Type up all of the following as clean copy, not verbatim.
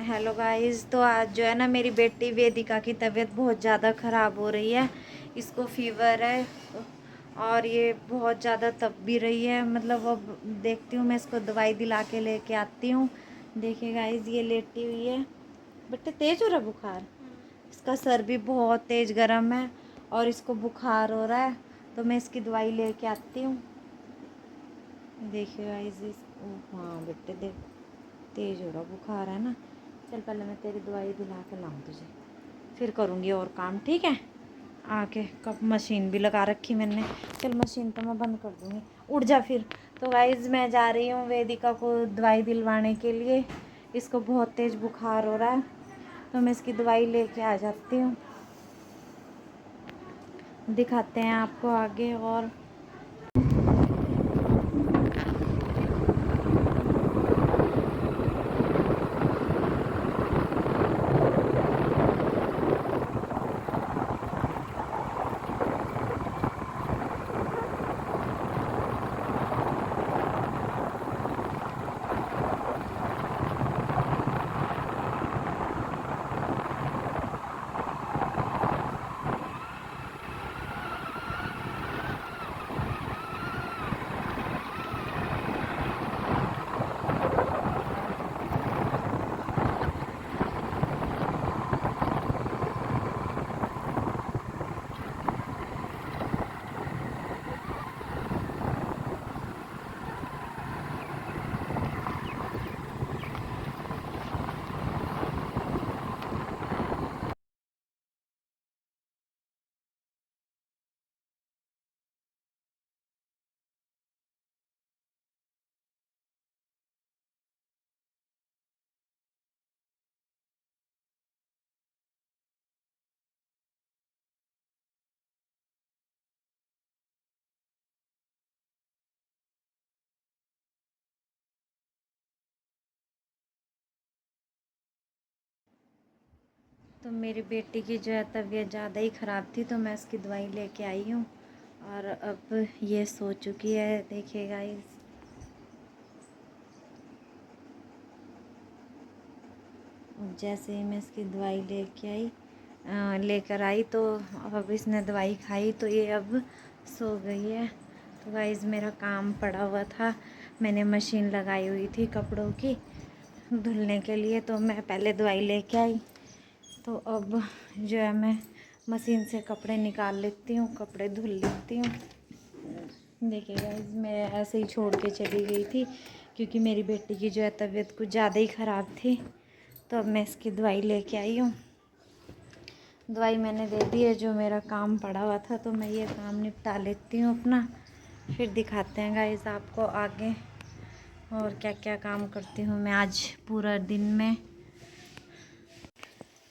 Hello guys. तो आज जो है ना, मेरी बेटी वेदिका की तबीयत बहुत ज़्यादा ख़राब हो रही है। इसको फीवर है और ये बहुत ज़्यादा तप भी रही है। मतलब अब देखती हूँ, मैं इसको दवाई दिला के लेके आती हूँ। देखिए गाइस, ये लेटी हुई है। बेटे तेज़ हो रहा है बुखार, इसका सर भी बहुत तेज़ गर्म है और इसको बुखार हो रहा है। तो मैं इसकी दवाई लेके आती हूँ। देखिए गाइस, हाँ बेटे देख, तेज़ हो रहा बुखार है ना। चल पहले मैं तेरी दवाई दिला के लाऊं तुझे, फिर करूँगी और काम, ठीक है। आके कब मशीन भी लगा रखी मैंने। चल मशीन तो मैं बंद कर दूँगी, उठ जा फिर। तो गाइज़ मैं जा रही हूँ वेदिका को दवाई दिलवाने के लिए। इसको बहुत तेज़ बुखार हो रहा है, तो मैं इसकी दवाई लेके आ जाती हूँ। दिखाते हैं आपको आगे। और तो मेरी बेटी की जो है तबीयत ज़्यादा ही ख़राब थी, तो मैं इसकी दवाई लेके आई हूँ और अब ये सो चुकी है। देखिए गाइस, जैसे ही मैं इसकी दवाई लेकर आई तो अब इसने दवाई खाई, तो ये अब सो गई है। तो गाइस मेरा काम पड़ा हुआ था, मैंने मशीन लगाई हुई थी कपड़ों की धुलने के लिए, तो मैं पहले दवाई लेके आई। तो अब जो है मैं मशीन से कपड़े निकाल लेती हूँ, कपड़े धुल लेती हूँ। देखिए गाइस, मैं ऐसे ही छोड़ के चली गई थी क्योंकि मेरी बेटी की जो है तबीयत कुछ ज़्यादा ही ख़राब थी। तो अब मैं इसकी दवाई लेके आई हूँ। दवाई मैंने दे दी है, जो मेरा काम पड़ा हुआ था, तो मैं ये काम निपटा लेती हूँ अपना, फिर दिखाते हैं गाइस आपको आगे और क्या क्या काम करती हूँ मैं आज पूरा दिन में।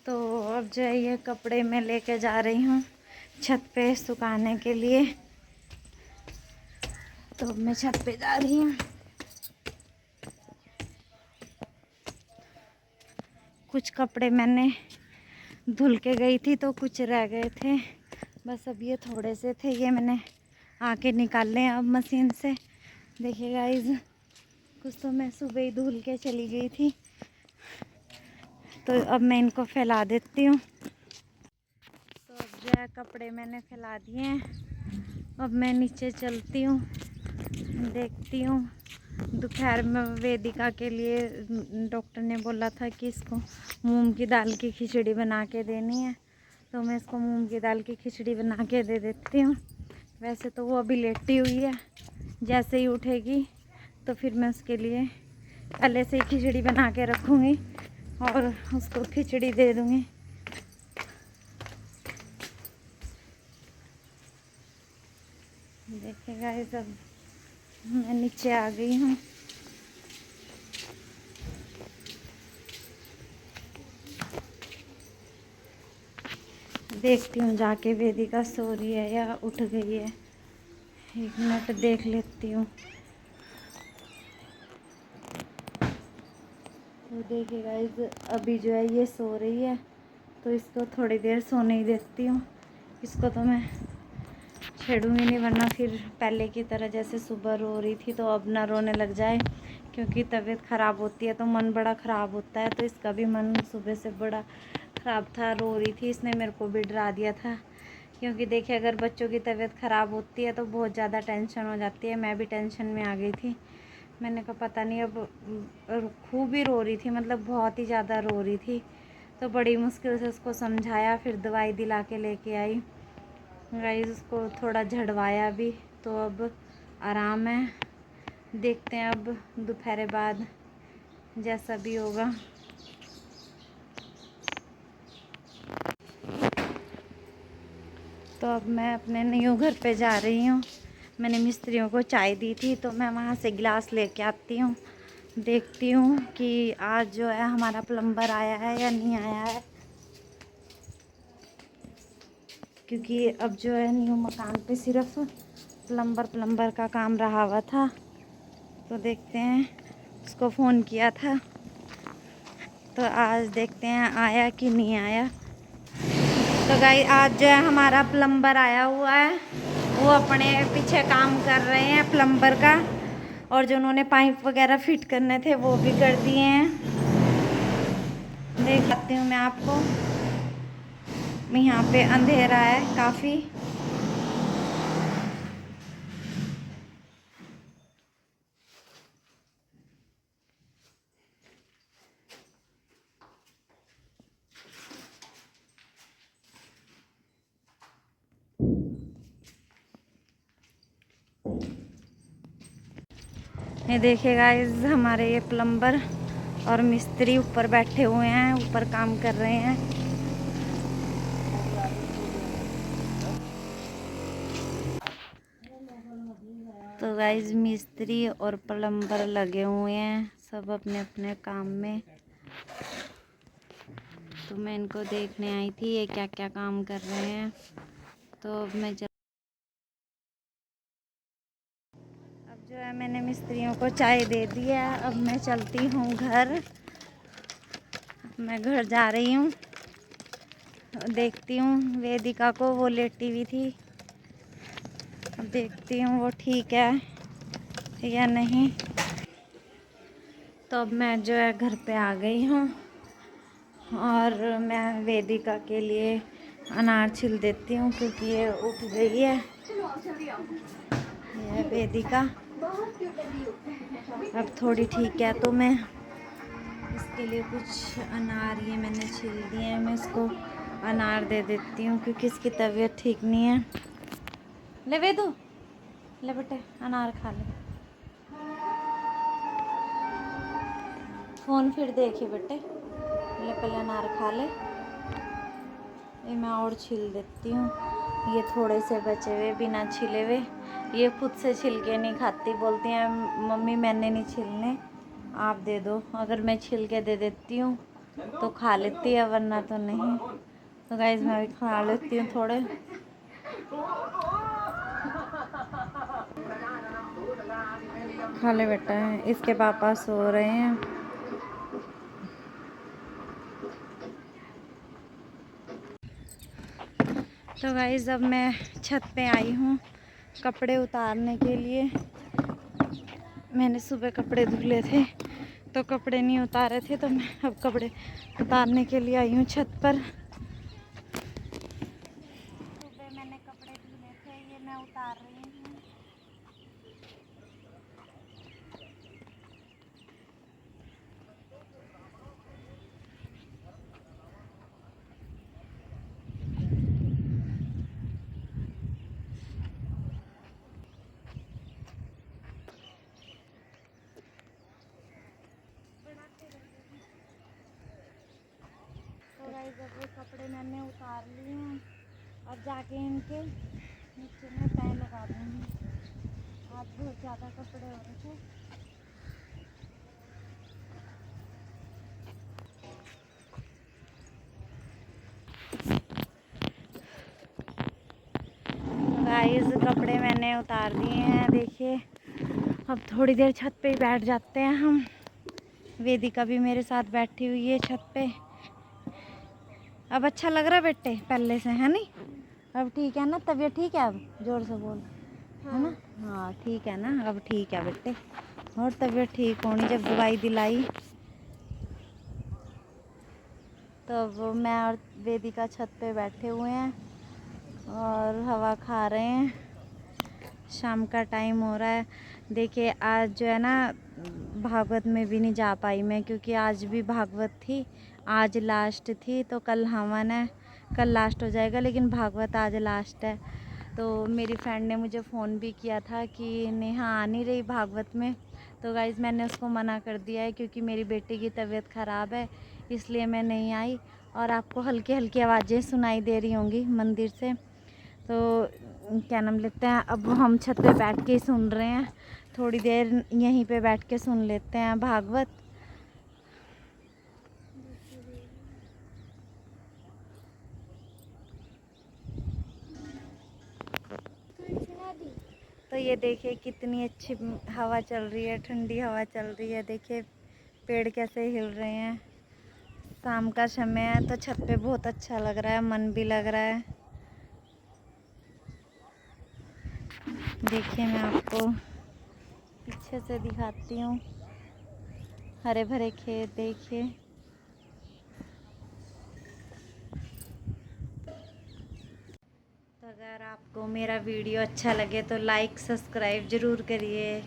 तो अब जो है ये कपड़े मैं लेके जा रही हूँ छत पे सुखाने के लिए। तो अब मैं छत पे जा रही हूँ। कुछ कपड़े मैंने धुल के गई थी तो कुछ रह गए थे, बस अब ये थोड़े से थे, ये मैंने आके निकाले हैं अब मशीन से। देखिए गाइस, कुछ तो मैं सुबह ही धुल के चली गई थी, तो अब मैं इनको फैला देती हूँ। तो अब जो है कपड़े मैंने फैला दिए हैं, अब मैं नीचे चलती हूँ, देखती हूँ। दोपहर में वेदिका के लिए डॉक्टर ने बोला था कि इसको मूंग की दाल की खिचड़ी बना के देनी है, तो मैं इसको मूंग की दाल की खिचड़ी बना के दे देती हूँ। वैसे तो वो अभी लेटी हुई है, जैसे ही उठेगी तो फिर मैं उसके लिए पहले से ही खिचड़ी बना के रखूँगी और उसको खिचड़ी दे दूँगी। देखिएगा, ये सब मैं नीचे आ गई हूँ। देखती हूँ जाके वेदिका सो रही है या उठ गई है, 1 मिनट देख लेती हूँ। तो देखिएगा, इस अभी जो है ये सो रही है, तो इसको थोड़ी देर सोने ही देती हूँ। इसको तो मैं छेड़ूंगी नहीं, वरना फिर पहले की तरह जैसे सुबह रो रही थी तो अब ना रोने लग जाए क्योंकि तबीयत ख़राब होती है तो मन बड़ा ख़राब होता है। तो इसका भी मन सुबह से बड़ा ख़राब था, रो रही थी। इसने मेरे को भी डरा दिया था, क्योंकि देखिए अगर बच्चों की तबीयत ख़राब होती है तो बहुत ज़्यादा टेंशन हो जाती है। मैं भी टेंशन में आ गई थी। मैंने कहा पता नहीं, अब खूब ही रो रही थी, मतलब बहुत ही ज़्यादा रो रही थी। तो बड़ी मुश्किल से उसको समझाया, फिर दवाई दिला के लेके आई। गाइस उसको थोड़ा झड़वाया भी, तो अब आराम है। देखते हैं अब दोपहर बाद जैसा भी होगा। तो अब मैं अपने न्यू घर पे जा रही हूँ। मैंने मिस्त्रियों को चाय दी थी, तो मैं वहाँ से गिलास लेके आती हूँ। देखती हूँ कि आज जो है हमारा प्लम्बर आया है या नहीं आया है, क्योंकि अब जो है न्यू मकान पे सिर्फ प्लम्बर का काम रहा हुआ था। तो देखते हैं, उसको फ़ोन किया था, तो आज देखते हैं आया कि नहीं आया। तो गाइस आज जो है हमारा प्लम्बर आया हुआ है, वो अपने पीछे काम कर रहे हैं प्लम्बर का, और जो उन्होंने पाइप वगैरह फिट करने थे वो भी कर दिए हैं। देख सकती हूँ मैं आपको, यहाँ पे अंधेरा है काफ़ी। ये देखिएगा इस हमारे ये प्लम्बर और मिस्त्री ऊपर बैठे हुए हैं, ऊपर काम कर रहे हैं। तो गाइस मिस्त्री और प्लम्बर लगे हुए हैं सब अपने अपने काम में। तो मैं इनको देखने आई थी ये क्या क्या काम कर रहे हैं। तो अब जो है मैंने मिस्त्रियों को चाय दे दी है। अब मैं चलती हूँ घर। मैं घर जा रही हूँ, देखती हूँ वेदिका को, वो लेटी हुई थी। अब देखती हूँ वो ठीक है या नहीं। तो अब मैं जो है घर पे आ गई हूँ, और मैं वेदिका के लिए अनार छिल देती हूँ, क्योंकि ये उठ गई है। ये वेदिका अब थोड़ी ठीक है, तो मैं इसके लिए कुछ अनार ये मैंने छील दिए हैं, मैं इसको अनार दे देती हूँ, क्योंकि इसकी तबीयत ठीक नहीं है। ले वेदू, ले बेटे अनार खा ले। फ़ोन फिर देखिए बेटे, ले पहले अनार खा ले। ये मैं और छील देती हूँ, ये थोड़े से बचे हुए बिना छिले हुए। ये खुद से छिल के नहीं खाती, बोलती हैं मम्मी मैंने नहीं छिलने, आप दे दो। अगर मैं छिल के दे देती हूँ तो खा लेती है, वरना तो नहीं। तो गाइस मैं भी खा लेती हूँ थोड़े। खा ले बेटा, इसके पापा सो रहे हैं। तो गाइस अब मैं छत पे आई हूँ कपड़े उतारने के लिए। मैंने सुबह कपड़े धुले थे तो कपड़े नहीं उतारे थे, तो मैं अब कपड़े उतारने के लिए आई हूँ छत पर। सुबह मैंने कपड़े धुले थे, ये मैं उतार रही हूँ। तो गाइस अब वो कपड़े मैंने उतार लिए हैं, अब जाके इनके नीचे में तय लगा दूँगी। आज बहुत ज़्यादा कपड़े हो रहे थे। गाइस कपड़े मैंने उतार दिए हैं, देखिए। अब थोड़ी देर छत पे ही बैठ जाते हैं हम। वेदिका भी मेरे साथ बैठी हुई है छत पे। अब अच्छा लग रहा है बेटे पहले से, है नहीं? अब ठीक है ना, तबीयत ठीक है अब? जोर से बोल, है ना? हाँ ठीक है ना, अब ठीक है बेटे। और तबीयत ठीक होनी जब दवाई दिलाई। तो अब मैं और वेदिका छत पे बैठे हुए हैं और हवा खा रहे हैं। शाम का टाइम हो रहा है। देखिए आज जो है ना भागवत में भी नहीं जा पाई मैं, क्योंकि आज भी भागवत थी, आज लास्ट थी। तो कल हवन है, कल लास्ट हो जाएगा, लेकिन भागवत आज लास्ट है। तो मेरी फ्रेंड ने मुझे फ़ोन भी किया था कि नेहा आ नहीं रही भागवत में। तो गाइज़ मैंने उसको मना कर दिया है, क्योंकि मेरी बेटी की तबीयत ख़राब है, इसलिए मैं नहीं आई। और आपको हल्की हल्की आवाज़ें सुनाई दे रही होंगी मंदिर से। तो क्या नाम लेते हैं, अब हम छत पे बैठ के ही सुन रहे हैं, थोड़ी देर यहीं पे बैठ के सुन लेते हैं भागवत। तो ये देखिए कितनी अच्छी हवा चल रही है, ठंडी हवा चल रही है। देखिए पेड़ कैसे हिल रहे हैं। शाम का समय है तो छत पे बहुत अच्छा लग रहा है, मन भी लग रहा है। देखिए मैं आपको पीछे से दिखाती हूँ, हरे भरे खेत देखिए। तो अगर आपको मेरा वीडियो अच्छा लगे तो लाइक सब्सक्राइब ज़रूर करिए।